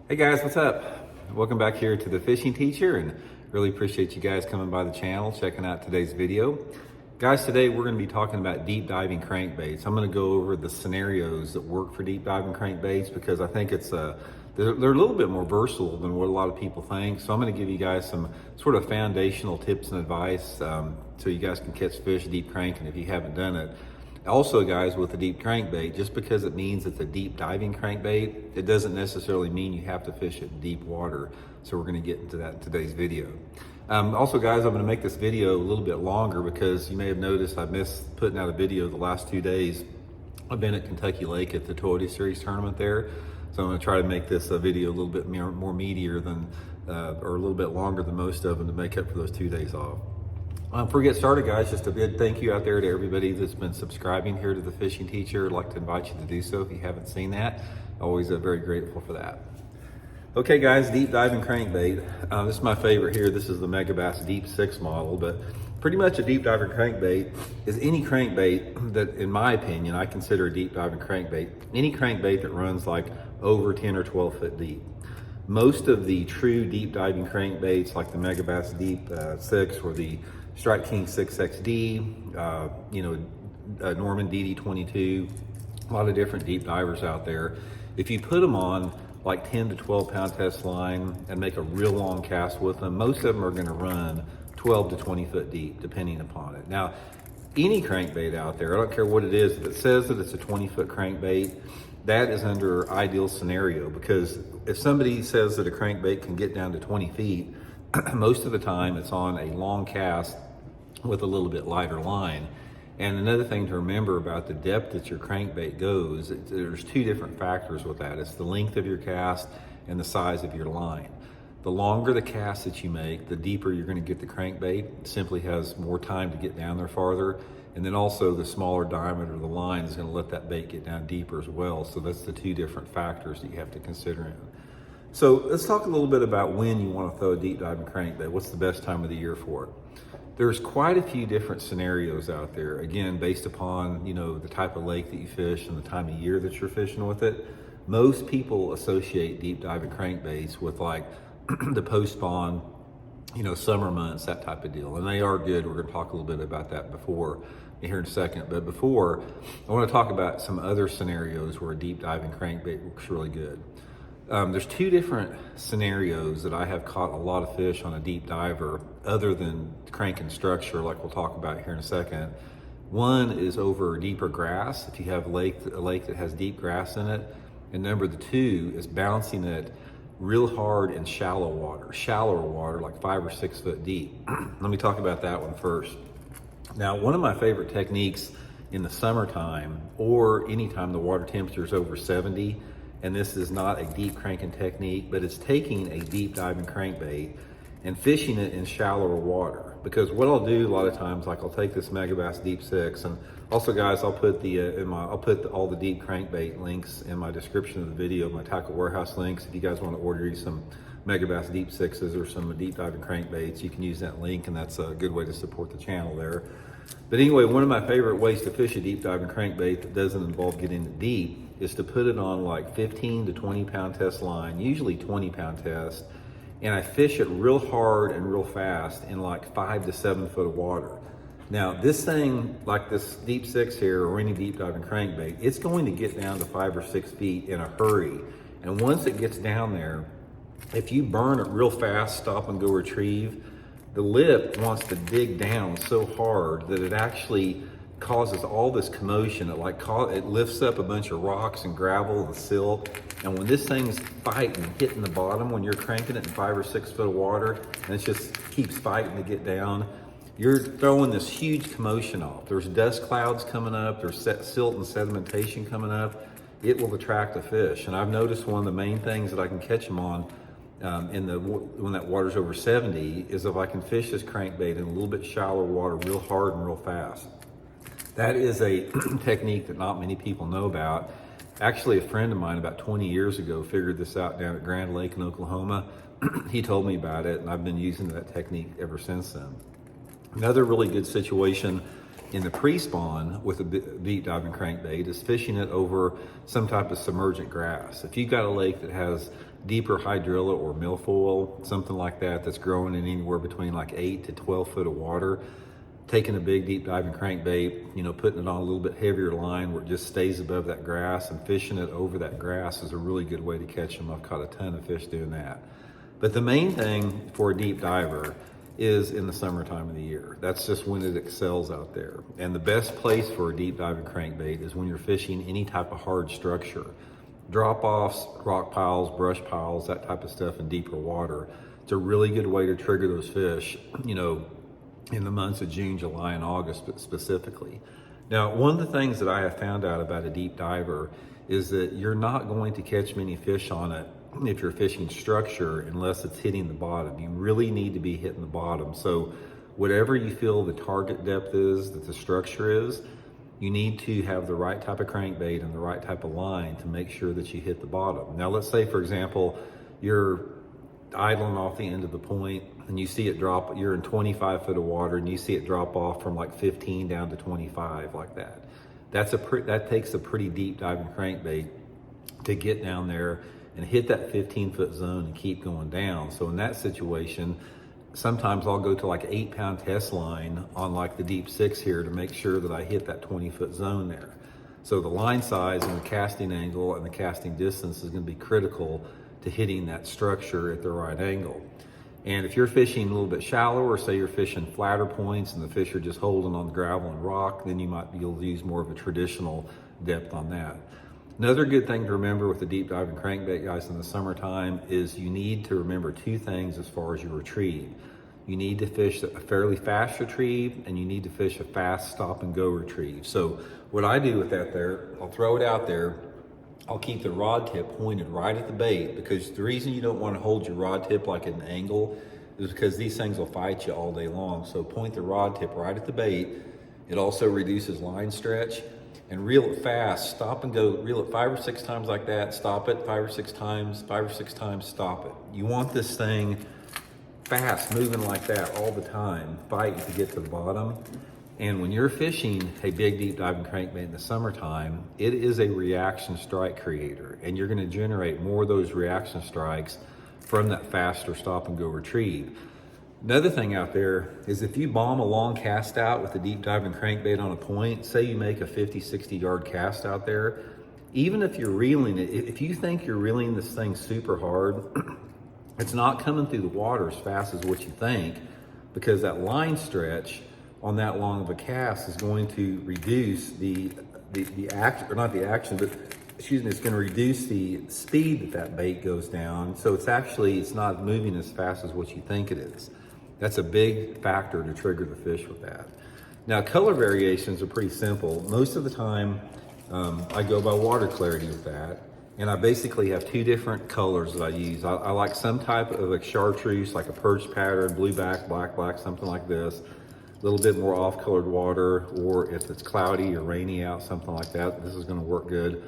Hey guys, what's up? Welcome back here to the Fishing Teacher, and really appreciate you guys coming by the channel, checking out today's video. Guys, today we're going to be talking about deep diving crankbaits. I'm going to go over the scenarios that work for deep diving crankbaits because I think they're a little bit more versatile than what a lot of people think. So I'm going to give you guys some sort of foundational tips and advice so you guys can catch fish deep cranking if you haven't done it. Also, guys, with a deep crankbait, just because it means it's a deep diving crankbait, it doesn't necessarily mean you have to fish it in deep water. So we're going to get into that in today's video. Also, guys, I'm going to make this video a little bit longer because you may have noticed I missed putting out a video the last 2 days. I've been at Kentucky Lake at the Toyota Series tournament there. So I'm going to try to make this video a little bit more meatier than, or a little bit longer than most of them to make up for those 2 days off. Before we get started, guys, just a big thank you out there to everybody that's been subscribing here to the Fishing Teacher. I'd like to invite you to do so if you haven't seen that. Always very grateful for that. Okay, guys, deep diving crankbait. This is my favorite here. This is the Megabass Deep 6 model, but pretty much a deep diving crankbait is any crankbait that, in my opinion, I consider a deep diving crankbait. Any crankbait that runs like over 10 or 12 foot deep. Most of the true deep diving crankbaits like the Megabass Deep 6 or the Strike King 6XD, Norman DD22, a lot of different deep divers out there. If you put them on like 10 to 12 pound test line and make a real long cast with them, most of them are gonna run 12 to 20 foot deep, depending upon it. Now, any crankbait out there, I don't care what it is, if it says that it's a 20 foot crankbait, that is under ideal scenario, because if somebody says that a crankbait can get down to 20 feet, most of the time it's on a long cast with a little bit lighter line. And another thing to remember about the depth that your crankbait goes, there's two different factors with that. It's the length of your cast and the size of your line. The longer the cast that you make, the deeper you're going to get the crankbait. It simply has more time to get down there farther. And then also the smaller diameter of the line is going to let that bait get down deeper as well. So that's the two different factors that you have to consider in. So let's talk a little bit about when you want to throw a deep diving crankbait. What's the best time of the year for it? There's quite a few different scenarios out there, again, based upon, the type of lake that you fish and the time of year that you're fishing with it. Most people associate deep diving crankbaits with like the post-spawn, summer months, that type of deal. And they are good. We're going to talk a little bit about that here in a second. But before, I want to talk about some other scenarios where a deep diving crankbait works really good. There's two different scenarios that I have caught a lot of fish on a deep diver other than cranking structure, like we'll talk about here in a second. One is over deeper grass, if you have a lake that has deep grass in it. And number two is bouncing it real hard in shallower water, like 5 or 6 foot deep. Let me talk about that one first. Now, one of my favorite techniques in the summertime or anytime the water temperature is over 70, and this is not a deep cranking technique, but it's taking a deep diving crankbait and fishing it in shallower water. Because what I'll do a lot of times, like I'll take this Megabass Deep 6, and also guys, I'll put all the deep crankbait links in my description of the video, my Tackle Warehouse links. If you guys want to order you some Megabass Deep 6s or some deep diving crankbaits, you can use that link, and that's a good way to support the channel there. But anyway, one of my favorite ways to fish a deep diving crankbait that doesn't involve getting it deep is to put it on like 15 to 20 pound test line, usually 20 pound test, and I fish it real hard and real fast in like 5 to 7 foot of water. Now this thing, like this Deep 6 here or any deep diving crankbait, it's going to get down to 5 or 6 feet in a hurry. And once it gets down there, if you burn it real fast, stop and go retrieve, the lip wants to dig down so hard that it actually causes all this commotion. It lifts up a bunch of rocks and gravel and silt. And when this thing's fighting, hitting the bottom, when you're cranking it in 5 or 6 foot of water, and it just keeps fighting to get down, you're throwing this huge commotion off. There's dust clouds coming up, there's silt and sedimentation coming up. It will attract a fish. And I've noticed one of the main things that I can catch them on when that water's over 70 is if I can fish this crankbait in a little bit shallower water real hard and real fast. That is a technique that not many people know about. Actually, a friend of mine about 20 years ago figured this out down at Grand Lake in Oklahoma. He told me about it, and I've been using that technique ever since then. Another really good situation in the pre-spawn with a deep diving crankbait is fishing it over some type of submergent grass. If you've got a lake that has deeper hydrilla or milfoil, something like that, that's growing in anywhere between like 8 to 12 foot of water, taking a big deep diving crankbait, putting it on a little bit heavier line where it just stays above that grass and fishing it over that grass is a really good way to catch them. I've caught a ton of fish doing that. But the main thing for a deep diver is in the summertime of the year. That's just when it excels out there. And the best place for a deep diving crankbait is when you're fishing any type of hard structure. Drop-offs, rock piles, brush piles, that type of stuff in deeper water. It's a really good way to trigger those fish, in the months of June, July, and August specifically. Now, one of the things that I have found out about a deep diver is that you're not going to catch many fish on it if you're fishing structure unless it's hitting the bottom. You really need to be hitting the bottom. So whatever you feel the target depth is, that the structure is, you need to have the right type of crankbait and the right type of line to make sure that you hit the bottom. Now, let's say, for example, you're idling off the end of the point and you see it drop, you're in 25 foot of water and you see it drop off from like 15 down to 25 like that. That takes a pretty deep diving crankbait to get down there and hit that 15-foot zone and keep going down. So in that situation, sometimes I'll go to like 8-pound test line on like the deep 6 here to make sure that I hit that 20-foot zone there. So the line size and the casting angle and the casting distance is going to be critical to hitting that structure at the right angle. And if you're fishing a little bit shallower, say you're fishing flatter points and the fish are just holding on the gravel and rock, then you might be able to use more of a traditional depth on that. Another good thing to remember with the deep diving crankbait, guys, in the summertime is you need to remember 2 things as far as your retrieve. You need to fish a fairly fast retrieve and you need to fish a fast stop and go retrieve. So what I do with that there, I'll throw it out there. I'll keep the rod tip pointed right at the bait, because the reason you don't want to hold your rod tip like at an angle is because these things will fight you all day long. So point the rod tip right at the bait. It also reduces line stretch. And reel it fast, stop and go, reel it 5 or 6 times like that, stop it 5 or 6 times, 5 or 6 times, stop it. You want this thing fast, moving like that all the time, fighting to get to the bottom. And when you're fishing a big deep diving crankbait in the summertime, it is a reaction strike creator, and you're gonna generate more of those reaction strikes from that faster stop and go retrieve. Another thing out there is if you bomb a long cast out with a deep diving crankbait on a point, say you make a 50, 60 yard cast out there, even if you're reeling it, if you think you're reeling this thing super hard, it's not coming through the water as fast as what you think, because that line stretch on that long of a cast is going to reduce the action, or not the action, but excuse me, it's going to reduce the speed that bait goes down. So it's not moving as fast as what you think it is. That's a big factor to trigger the fish with that. Now, color variations are pretty simple. Most of the time, I go by water clarity with that. And I basically have 2 different colors that I use. I like some type of a chartreuse, like a perch pattern, blue back, black, something like this. A little bit more off-colored water, or if it's cloudy or rainy out, something like that, this is gonna work good.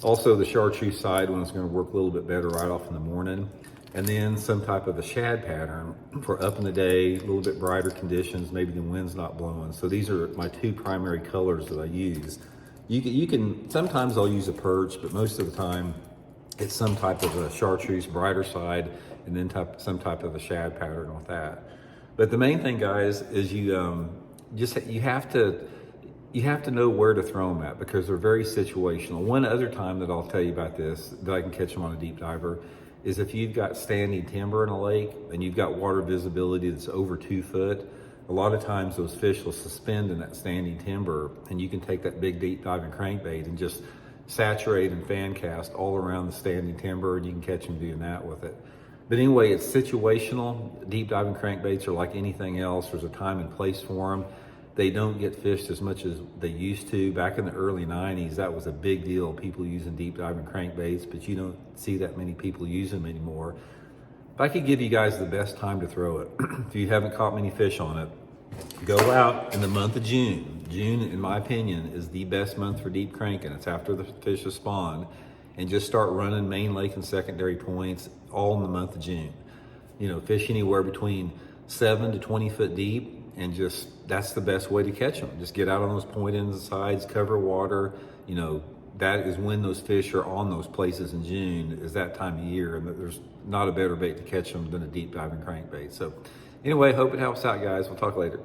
Also, the chartreuse side one is gonna work a little bit better right off in the morning. And then some type of a shad pattern for up in the day, a little bit brighter conditions, maybe the wind's not blowing. So these are my 2 primary colors that I use. You can sometimes I'll use a perch, but most of the time it's some type of a chartreuse, brighter side, and then some type of a shad pattern with that. But the main thing, guys, is you have to know where to throw them at, because they're very situational. One other time that I'll tell you about this, that I can catch them on a deep diver, is if you've got standing timber in a lake and you've got water visibility that's over 2 foot, a lot of times those fish will suspend in that standing timber, and you can take that big deep diving crankbait and just saturate and fan cast all around the standing timber, and you can catch them doing that with it. But anyway, it's situational. Deep diving crankbaits are like anything else. There's a time and place for them. They don't get fished as much as they used to. Back in the early 90s, that was a big deal, people using deep diving crankbaits, but you don't see that many people use them anymore. If I could give you guys the best time to throw it, if you haven't caught many fish on it, go out in the month of June. June, in my opinion, is the best month for deep cranking. It's after the fish have spawned, and just start running main lake and secondary points all in the month of June. Fish anywhere between 7 to 20 foot deep, and that's the best way to catch them. Just get out on those point ends and sides, cover water, that is when those fish are on those places in June, is that time of year, and there's not a better bait to catch them than a deep diving crankbait. So anyway, hope it helps out, guys. We'll talk later.